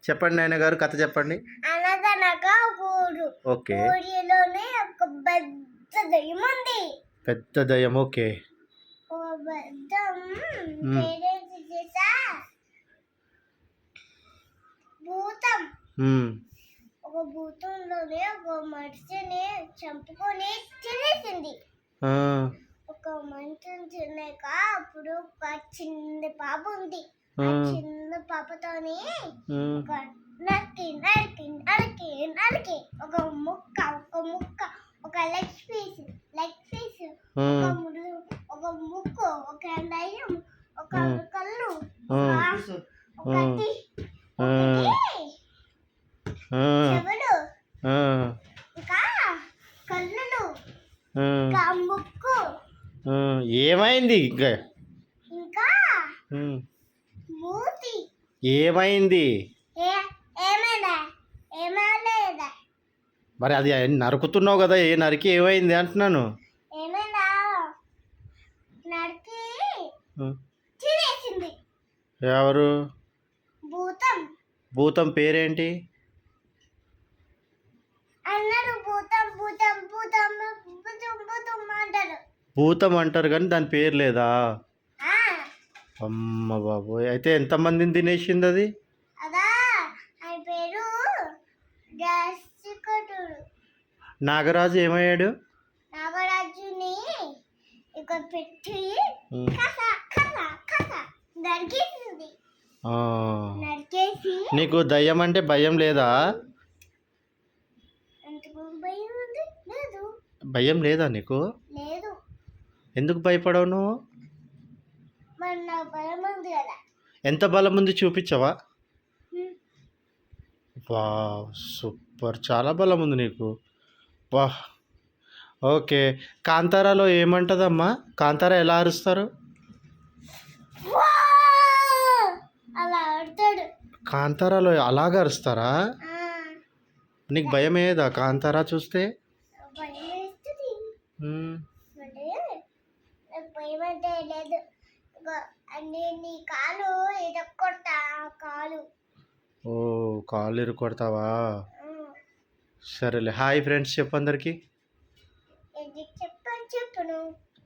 చెప్పండి నాయన గారు, కథ చెప్పండి. అనగనగా ఊరు. ఓకే. ఊరిలోనే ఒక పెద్ద దయ్యం ఉంది. పెద్ద దయ్యం. ఓకే. ఒక పేరేంటి చేసా? భూతం. ఒక భూతంలోనే ఒక మనిషిని చంపుకొని తినేసింది. ఒక మనిషిని తిన్నాక అప్పుడు ఒక చిన్న పాప ఉంది. ఆ చిన్న పాపతోని ఒక నరికి నరికి నరికి నరికి ఒక ముక్క ఒక లెగ్ పీస్ ఒక ముక్కు ఒక దయ్యం ఒక కళ్ళు ఒకటి చెవులు ఇంకా కళ్ళు ఇంకా ముక్కు. ఏమైంది ఇంకా మూతి ఏమైంది? ఏమైనా మరి అది నరుకుతున్నావు కదా, నరికి ఏమైంది అంటున్నాను. ఏమైనా నరికి తినేసింది. ఎవరు? భూతం. భూతం పేరేంటి? అన్నారు భూతం భూతం భూతం భూతం భూతం అంటారు. భూతం అంటారు కానీ దాని పేరు లేదా? అమ్మ బాబోయ్, అయితే ఎంతమందిని తినేసింది అది? అదా ఆయన పేరు నాగరాజు ఏమయ్యాడు? నాగరాజుని ఇక పెట్టి నరికేసింది. నరికేసి. నీకు దయ్యం అంటే భయం లేదా? భయం ఉంది? లేదు. భయం లేదా నీకు? లేదు. ఎందుకు భయపడవు నువ్వు? మరి నాకు భయం ఉంది కదా. ఎంత బలం ఉంది చూపించవా? వా సూపర్, చాలా బలం ఉంది నీకు. వా ఓకే. కాంతారాలో ఏమంటదమ్మా? కాంతారా ఎలా అరుస్తారు? అలా ఆడతాడు. కాంతారాలో అలాగ అరుస్తారా? నీకు భయం ఏదా కాంతారా చూస్తే? భయం అంటే లేదు. నీ కాలు ఇరక్కొడతా. కాలు. ఓ, కాలు ఇరుక్కొడతావా? సరేలే. హాయ్ ఫ్రెండ్స్ చెప్పు అందరికి.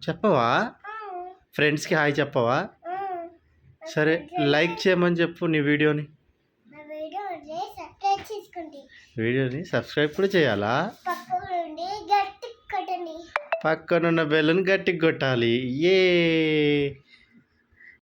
చెప్పవా? ఫ్రెండ్స్కి హాయ్ చెప్పవా? సరే, లైక్ చేయమని చెప్పు నీ వీడియోని. వీడియోని సబ్స్క్రైబ్ కూడా చేయాలా? పక్కనున్న బెల్లుని గట్టిగా కొట్టాలి. ఏ